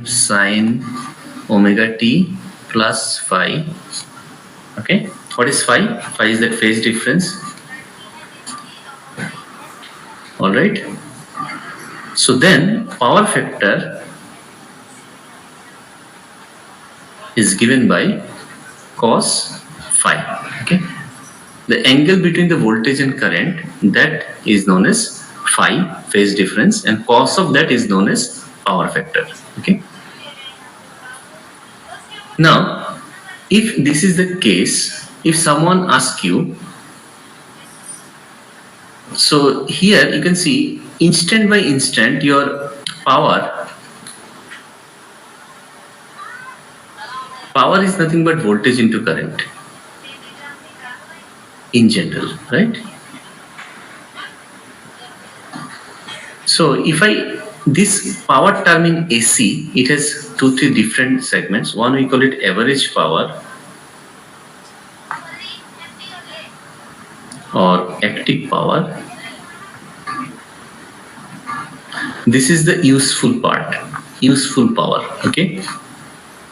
sine omega t plus phi. Okay, what is phi? Phi is that phase difference. All right. So then power factor is given by cos phi. Okay, the angle between the voltage and current, that is known as phi, phase difference, and cos of that is known as power factor. Okay. Now, if this is the case, if someone asks you, so here you can see instant by instant your power is nothing but voltage into current in general, right? So if this power term in AC, it has 2-3 different segments. One we call it average power or active power. This is the useful part, useful power. Okay,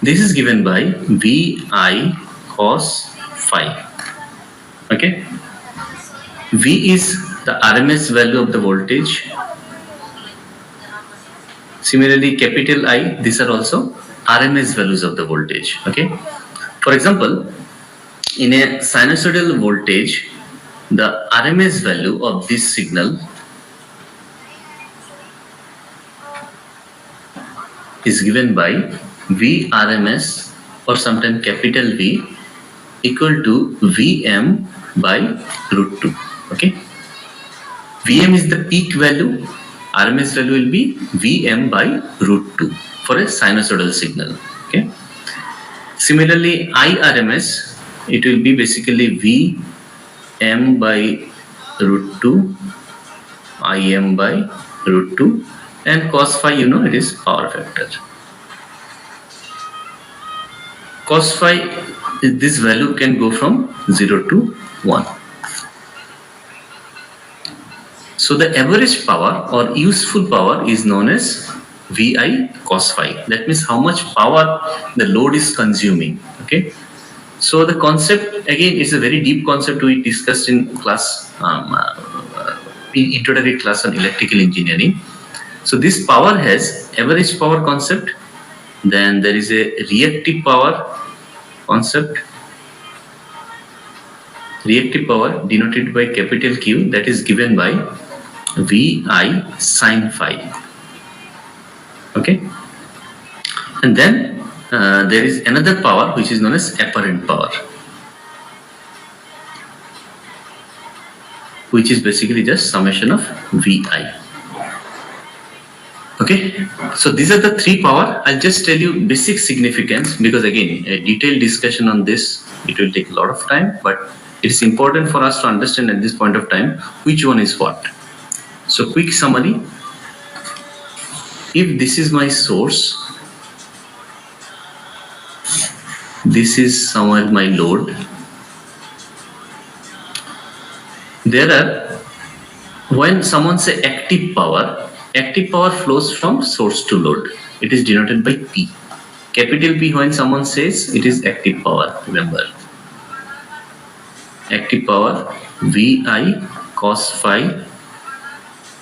this is given by VI cos phi. Okay, V is the RMS value of the voltage. Similarly, capital I, these are also RMS values of the voltage. Okay, for example, in a sinusoidal voltage, the RMS value of this signal is given by VRMS or sometimes capital V equal to Vm by root 2. Okay, Vm is the peak value, RMS value will be Vm by root 2 for a sinusoidal signal. Okay, similarly IRMS, it will be basically Vm by root 2, Im by root 2, and cos phi, it is power factor. Cos phi, this value can go from 0 to 1. So the average power or useful power is known as Vi cos phi. That means how much power the load is consuming. Okay. So the concept again is a very deep concept we discussed in class, introductory class on electrical engineering. So this power has average power concept. Then there is a reactive power concept. Reactive power denoted by capital Q, that is given by Vi sin phi. Okay, and then there is another power which is known as apparent power, which is basically just summation of Vi. Okay, so these are the three power. I'll just tell you basic significance, because again a detailed discussion on this, it will take a lot of time, but it is important for us to understand at this point of time which one is what. So quick summary: if this is my source, this is somewhere my load, there are, when someone say active power flows from source to load. It is denoted by P. Capital P, when someone says it is active power, remember. Active power, Vi cos phi,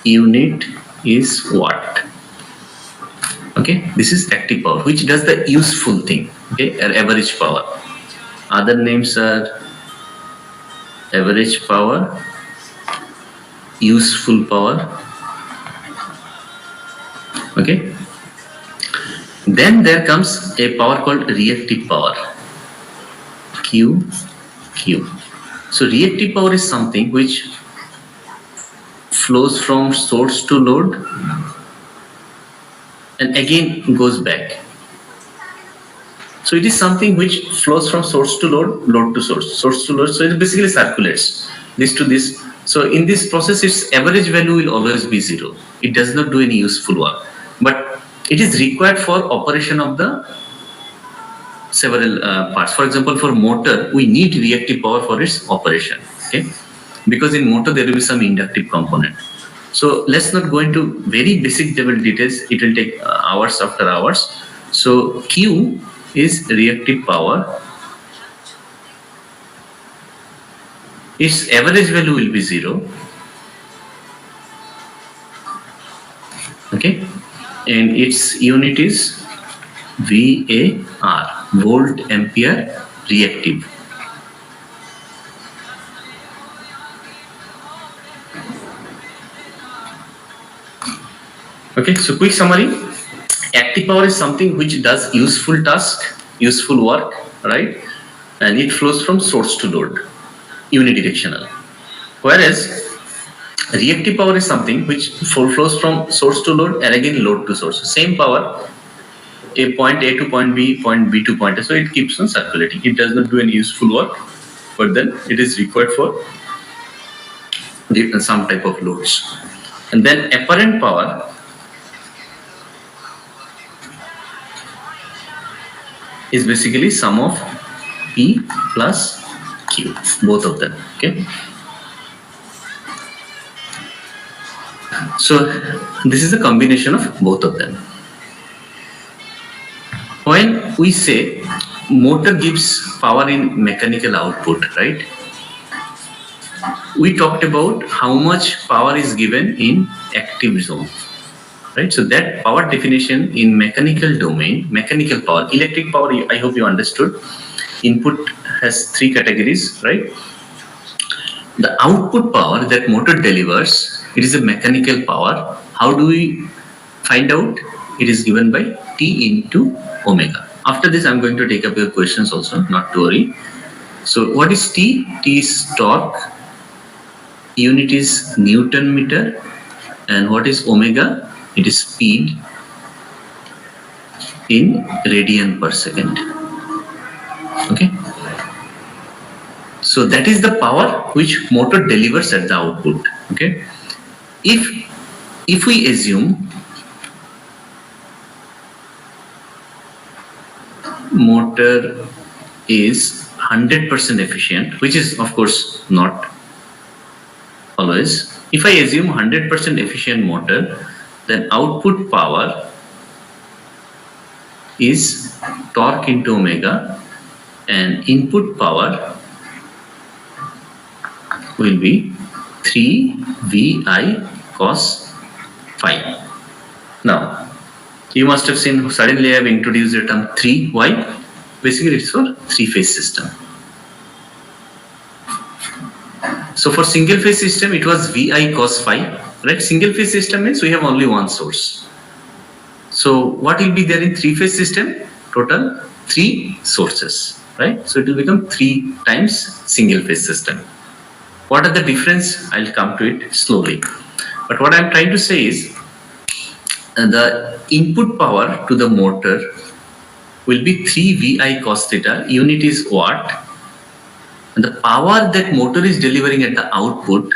unit is watt. Okay, this is active power, which does the useful thing. Okay, average power. Other names are average power, useful power. Okay, then there comes a power called reactive power, Q. So reactive power is something which flows from source to load and again goes back. So it is something which flows from source to load, load to source, source to load. So it basically circulates this to this. So in this process, its average value will always be 0. It does not do any useful work, but it is required for operation of the several parts. For example, for motor, we need reactive power for its operation. Okay, because in motor there will be some inductive component. So let's not go into very basic level details. It will take hours after hours. So Q is reactive power. Its average value will be 0. Okay, and its unit is VAR, volt ampere reactive. Okay, so quick summary. Active power is something which does useful task, useful work, right? And it flows from source to load, unidirectional. Whereas reactive power is something which flows from source to load and again load to source. Same power, a point A to point B to point A. So it keeps on circulating. It does not do any useful work, but then it is required for some type of loads. And then apparent power is basically sum of P plus Q, both of them. Okay. So this is a combination of both of them. When we say motor gives power in mechanical output, right? We talked about how much power is given in active zone, right? So that power definition in mechanical domain, mechanical power, electric power, I hope you understood. Input has 3 categories, right? The output power that motor delivers, it is a mechanical power. How do we find out? It is given by T into omega. After this, I'm going to take up your questions also, not to worry. So what is T? T is torque. Unit is Newton meter. And what is omega? It is speed in radian per second. Okay. So that is the power which motor delivers at the output. Okay. If we assume motor is 100% efficient, which is of course not always. If I assume 100% efficient motor, then output power is torque into omega and input power will be 3 VI cos phi. Now, you must have seen suddenly I have introduced the term 3. Why? Basically, it's for 3-phase system. So for single phase system, it was VI cos phi. Right? Single phase system means we have only one source. So what will be there in 3-phase system? Total 3 sources. Right? So it will become 3 times single phase system. What are the difference? I'll come to it slowly. But what I'm trying to say is the input power to the motor will be 3 VI cos theta. Unit is watt. And the power that motor is delivering at the output,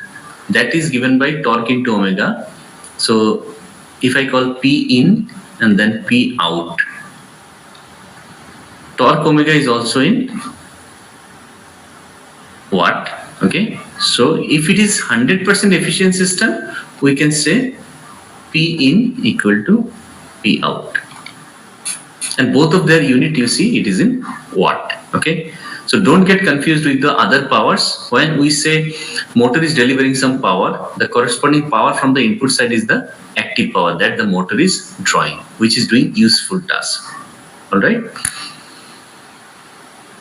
that is given by torque into omega. So if I call P in and then P out, torque omega is also in watt. Okay. So if it is 100% efficient system, we can say P in equal to P out. And both of their unit, you see, it is in watt. Okay. So don't get confused with the other powers. When we say motor is delivering some power, the corresponding power from the input side is the active power that the motor is drawing, which is doing useful task. All right.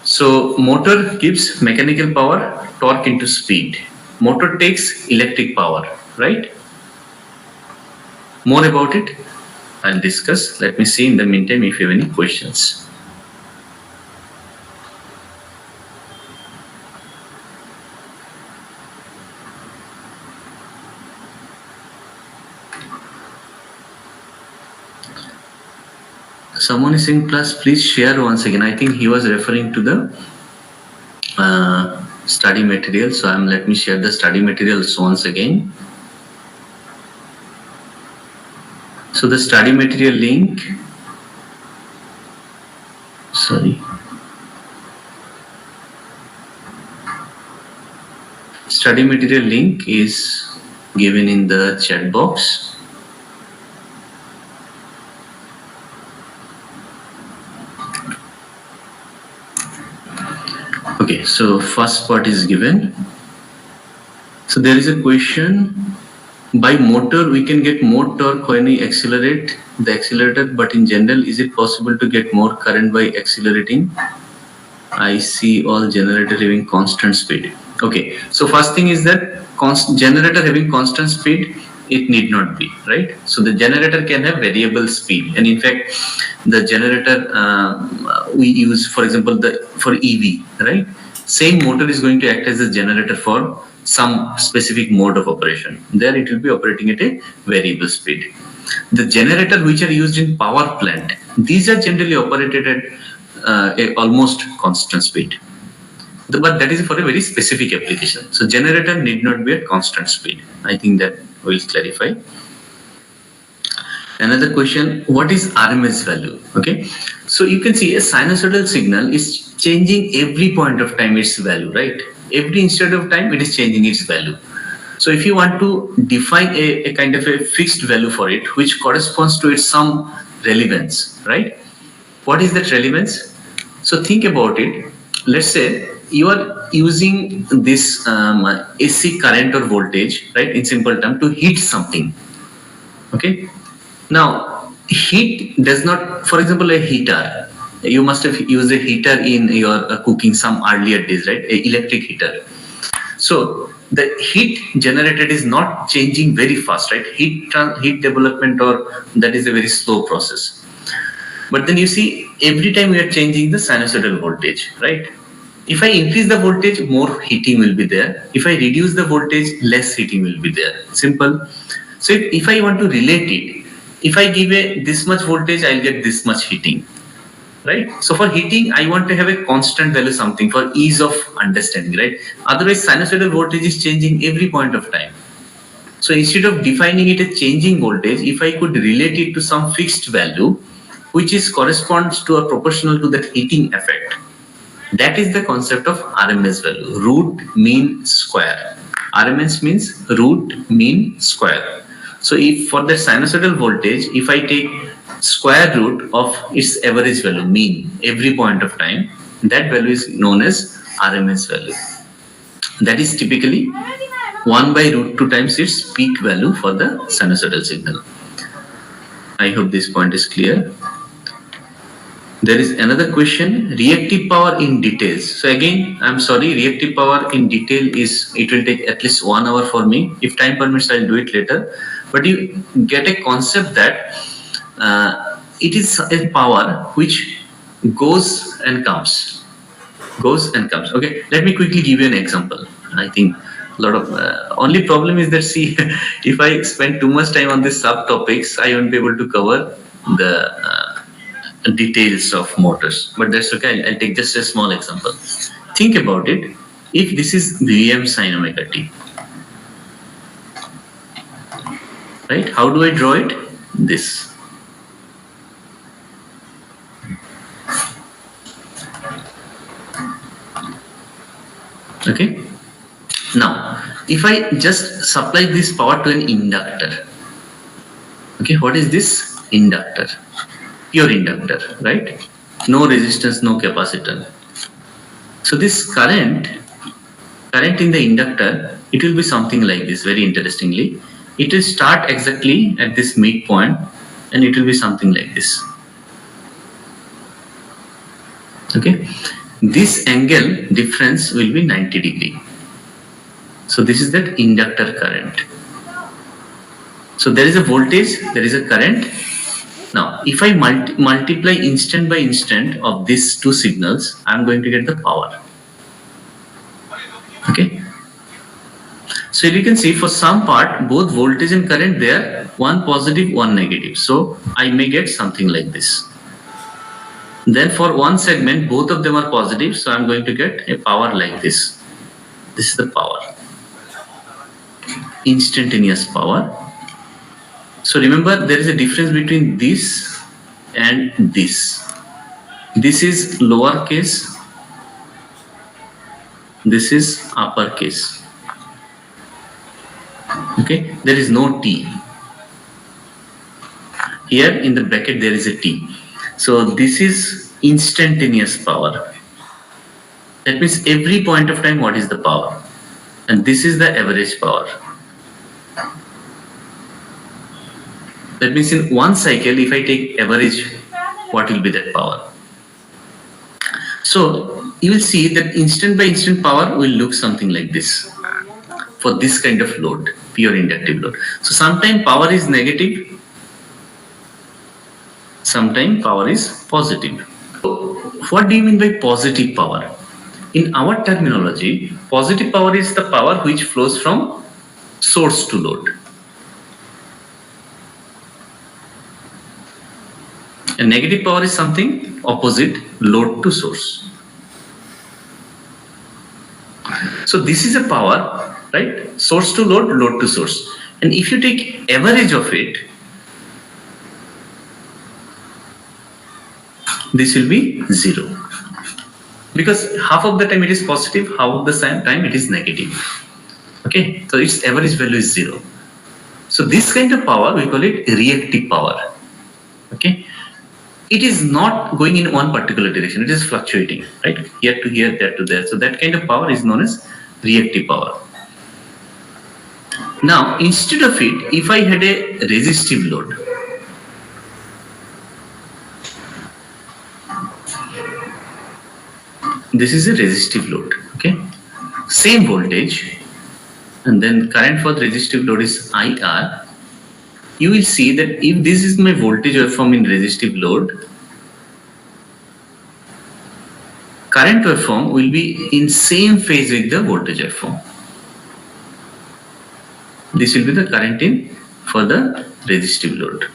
So motor gives mechanical power, torque into speed. Motor takes electric power, right? More about it I'll discuss. Let me see in the meantime if you have any questions. Someone is saying, plus please share once again. I think he was referring to the study material. So let me share the study materials once again. So the study material link, study material link is given in the chat box. Okay, so first part is given. So there is a question, by motor we can get more torque when we accelerate the accelerator, but in general is it possible to get more current by accelerating? I see all generator having constant speed. Okay, so first thing is that generator having constant speed, it need not be, right? So the generator can have variable speed, and in fact the generator we use, for example, for EV, right? Same motor is going to act as a generator for some specific mode of operation. There it will be operating at a variable speed. The generator which are used in power plant, these are generally operated at a almost constant speed. But that is for a very specific application. So generator need not be at constant speed. I think that will clarify. Another question, what is RMS value? Okay, so you can see a sinusoidal signal is changing every point of time its value, right? Every instant of time it is changing its value. So if you want to define a kind of a fixed value for it, which corresponds to its some relevance, right? What is that relevance? So think about it. Let's say you are using this AC current or voltage, right, in simple term, to heat something. Okay. Now, heat does not, for example, a heater. You must have used a heater in your cooking some earlier days, right? A electric heater. So the heat generated is not changing very fast, right? Heat development, or that is a very slow process. But then you see, every time we are changing the sinusoidal voltage, right? If I increase the voltage, more heating will be there. If I reduce the voltage, less heating will be there. Simple. So if I want to relate it, if I give this much voltage, I'll get this much heating, right? So for heating, I want to have a constant value something for ease of understanding, right? Otherwise, sinusoidal voltage is changing every point of time. So instead of defining it as changing voltage, if I could relate it to some fixed value, which is corresponds to or proportional to that heating effect, that is the concept of RMS value, root mean square. RMS means root mean square. So if for the sinusoidal voltage, if I take square root of its average value, mean, every point of time, that value is known as RMS value. That is typically 1 by root 2 times its peak value for the sinusoidal signal. I hope this point is clear. There is another question, reactive power in details. So again, I'm sorry, reactive power in detail it will take at least 1 hour for me. If time permits, I'll do it later. But you get a concept that it is a power which goes and comes. Okay, let me quickly give you an example. I think a lot of only problem is that, see, if I spend too much time on these subtopics, I won't be able to cover the details of motors, but that's okay. I'll take just a small example. Think about it. If this is Vm sin omega t, right? How do I draw it? This. Okay. Now, if I just supply this power to an inductor, okay, what is this? Inductor. Pure inductor, right? No resistance, no capacitor. So this current in the inductor, it will be something like this. Very interestingly, it will start exactly at this midpoint, and it will be something like this. Okay, this angle difference will be 90 degree. So this is that inductor current. So there is a voltage, there is a current. Now, if I multiply instant by instant of these two signals, I am going to get the power. Okay. So you can see for some part, both voltage and current there, one positive, one negative. So I may get something like this. Then for one segment, both of them are positive. So I'm going to get a power like this. This is the power. Instantaneous power. So remember, there is a difference between this and this. This is lowercase. This is uppercase. Okay, there is no T. Here in the bracket there is a T. So this is instantaneous power. That means every point of time what is the power, and this is the average power. That means in one cycle, if I take average, what will be that power? So you will see that instant by instant power will look something like this for this kind of load, pure inductive load. So sometimes power is negative, sometimes power is positive. So what do you mean by positive power? In our terminology, positive power is the power which flows from source to load. And negative power is something opposite, load to source. So this is a power, right? Source to load, load to source. And if you take average of it, this will be 0. Because half of the time it is positive, half of the time it is negative. Okay, so its average value is 0. So this kind of power, we call it reactive power. Okay, it is not going in one particular direction, it is fluctuating, right? Here to here, there to there. So that kind of power is known as reactive power. Now, instead of it, if I had a resistive load, this is a resistive load, okay? Same voltage, and then current for the resistive load is IR. You will see that if this is my voltage waveform in resistive load, current waveform will be in same phase with the voltage waveform. This will be the current in for the resistive load.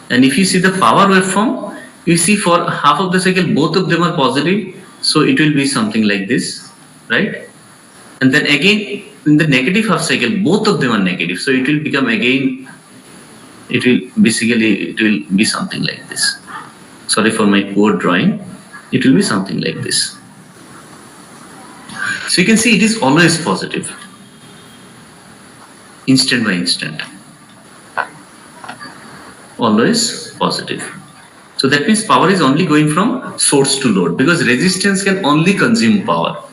And if you see the power waveform, you see for half of the cycle both of them are positive, so it will be something like this, right? And then again in the negative half cycle both of them are negative, so it will become again, it will be something like this. Sorry for my poor drawing. It will be something like this. So you can see it is always positive, instant by instant, always positive. So that means power is only going from source to load, because resistance can only consume power,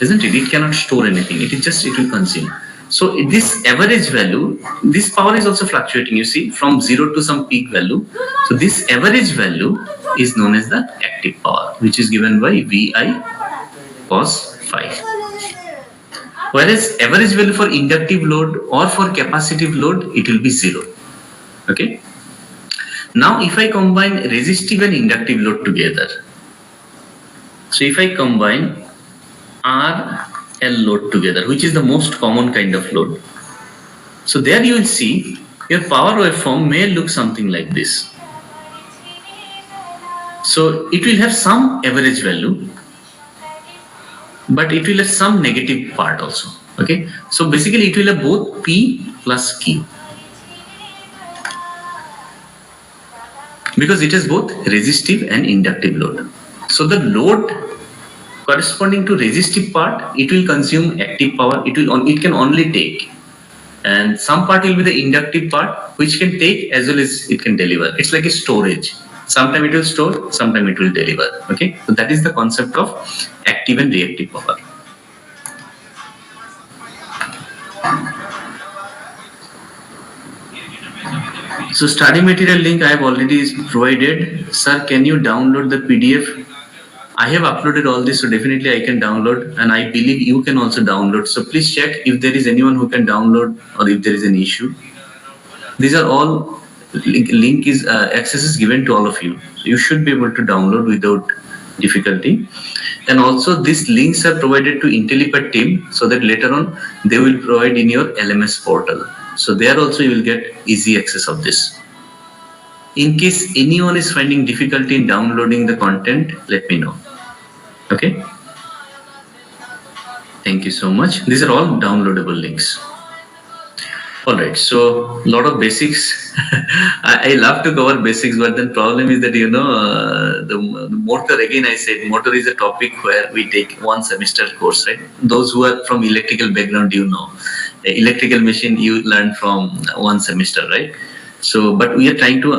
isn't it? It cannot store anything. It will consume. So this average value, this power is also fluctuating, you see, from 0 to some peak value. So this average value is known as the active power, which is given by VI cos phi. Whereas average value for inductive load or for capacitive load, it will be 0. Okay. Now if I combine resistive and inductive load together, so if I combine RL load together, which is the most common kind of load, so there you will see your power waveform may look something like this. So it will have some average value, but it will have some negative part also. Okay, so basically it will have both P plus Q, because it has both resistive and inductive load. So the load corresponding to resistive part, it will consume active power. It can only take, and some part will be the inductive part, which can take as well as it can deliver. It's like a storage. Sometime it will store, sometime it will deliver. Okay, so that is the concept of active and reactive power. So study material link I have already provided. Sir, can you download the PDF? I have uploaded all this, so definitely I can download, and I believe you can also download. So please check if there is anyone who can download or if there is an issue. These are all link is access is given to all of you. So you should be able to download without difficulty. And also these links are provided to IntelliPad team, so that later on they will provide in your LMS portal. So there also you will get easy access of this. In case anyone is finding difficulty in downloading the content, let me know. Okay. Thank you so much. These are all downloadable links. All right, so a lot of basics. I love to cover basics, but the problem is that the motor, again I said motor is a topic where we take one semester course, right? Those who are from electrical background, electrical machine you learn from one semester, right? So, but we are trying to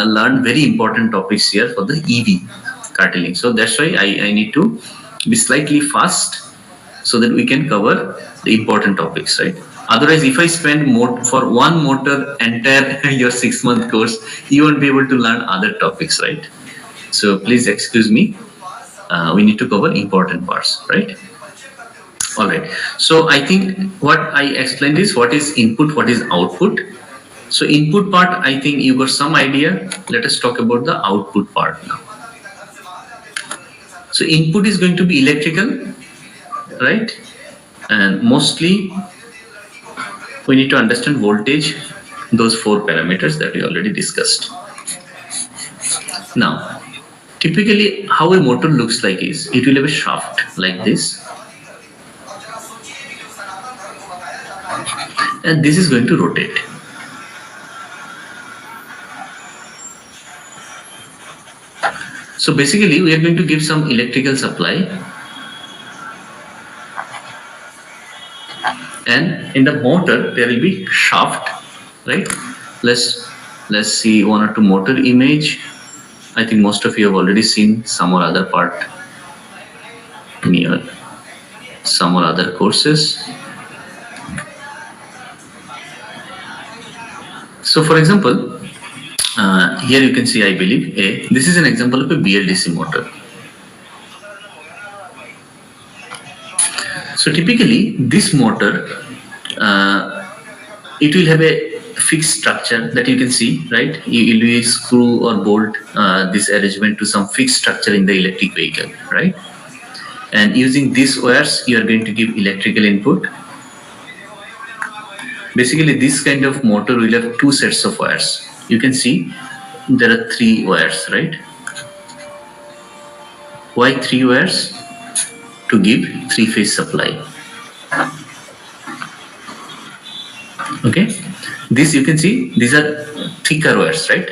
learn very important topics here for the EV. cartridge. So that's why I need to be slightly fast so that we can cover the important topics, right? Otherwise, if I spend more for one motor entire your 6-month course, you won't be able to learn other topics, right? So please excuse me. We need to cover important parts, right? All right. So I think what I explained is what is input, what is output. So input part, I think you got some idea. Let us talk about the output part now. So input is going to be electrical, right? And mostly we need to understand voltage, those 4 parameters that we already discussed. Now, typically how a motor looks like is it will have a shaft like this, and this is going to rotate. So basically we are going to give some electrical supply, and in the motor there will be shaft, right? Let's see 1 or 2 motor image. I think most of you have already seen some or other part in your some or other courses. So for example, here you can see, I believe, this is an example of a BLDC motor. So typically this motor, it will have a fixed structure that you can see, right? You will screw or bolt this arrangement to some fixed structure in the electric vehicle, right? And using these wires, you are going to give electrical input. Basically, this kind of motor will have 2 sets of wires. You can see there are 3 wires, right? Why 3 wires? To give 3-phase supply. Okay, this you can see, these are thicker wires, right?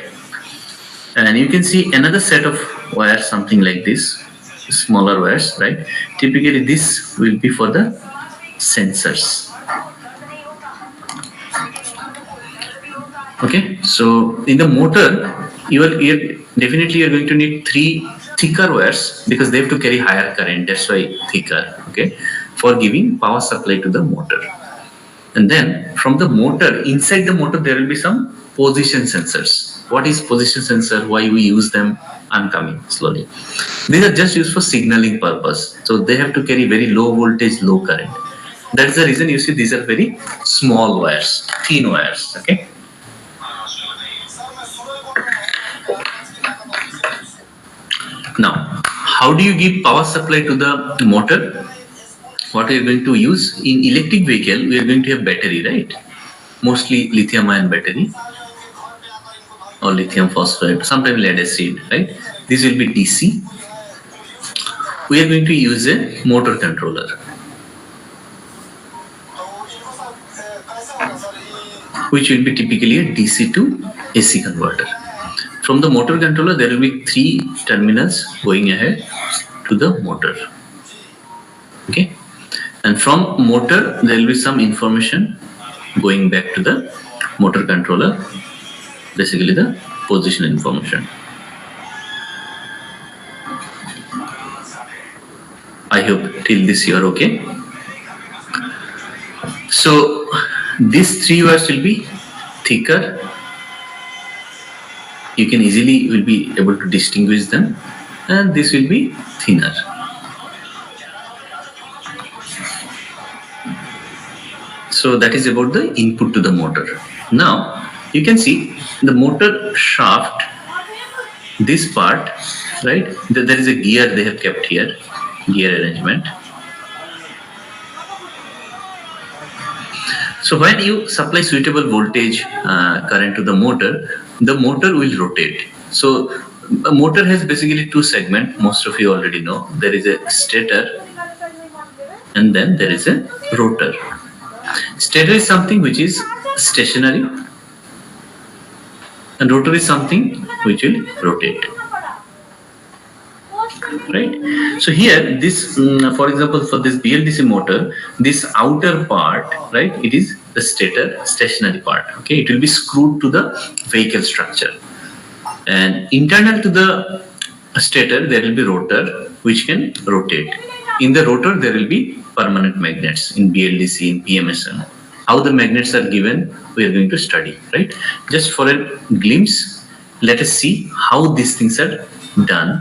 And you can see another set of wires, something like this, smaller wires, right? Typically this will be for the sensors. Okay, so in the motor, you're definitely you're going to need 3 thicker wires because they have to carry higher current. That's why thicker. Okay, for giving power supply to the motor. And then from the motor, inside the motor, there will be some position sensors. What is position sensor? Why we use them? I'm coming slowly. These are just used for signaling purpose. So they have to carry very low voltage, low current. That's the reason you see these are very small wires, thin wires. Okay. Now, how do you give power supply to the motor? What we are going to use in electric vehicle, we are going to have battery, right? Mostly lithium-ion battery or lithium phosphate, sometimes lead acid, right? This will be DC. We are going to use a motor controller, which will be typically a DC to AC converter. From the motor controller, there will be 3 terminals going ahead to the motor. Okay, and from motor, there will be some information going back to the motor controller, basically the position information. I hope till this you are okay. So these 3 wires will be thicker. You can easily will be able to distinguish them, and this will be thinner. So that is about the input to the motor. Now you can see the motor shaft, this part, right? There is a gear they have kept here, gear arrangement. So when you supply suitable voltage current to the motor will rotate. So a motor has basically 2 segments. Most of you already know. There is a stator and then there is a rotor. Stator is something which is stationary and rotor is something which will rotate. Right. So here, this, for example, for this BLDC motor, this outer part, right, it is the stator, stationary part. Okay, it will be screwed to the vehicle structure, and internal to the stator, there will be rotor which can rotate. In the rotor, there will be permanent magnets in BLDC, in PMSM. How the magnets are given, we are going to study, right? Just for a glimpse, let us see how these things are done.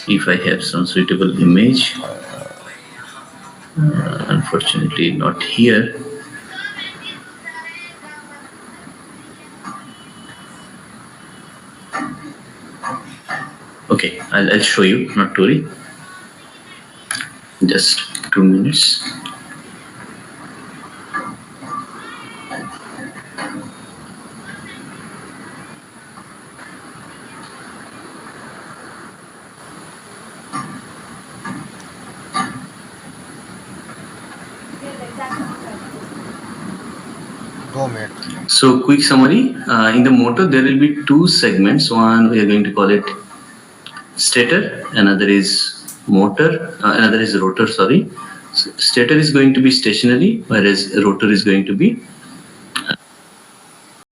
If I have some suitable image, unfortunately not here. Okay, I'll show you, not to worry. Just 2 minutes. So quick summary, in the motor there will be two segments. One we are going to call it stator, another is rotor, sorry. So stator is going to be stationary, whereas rotor is going to be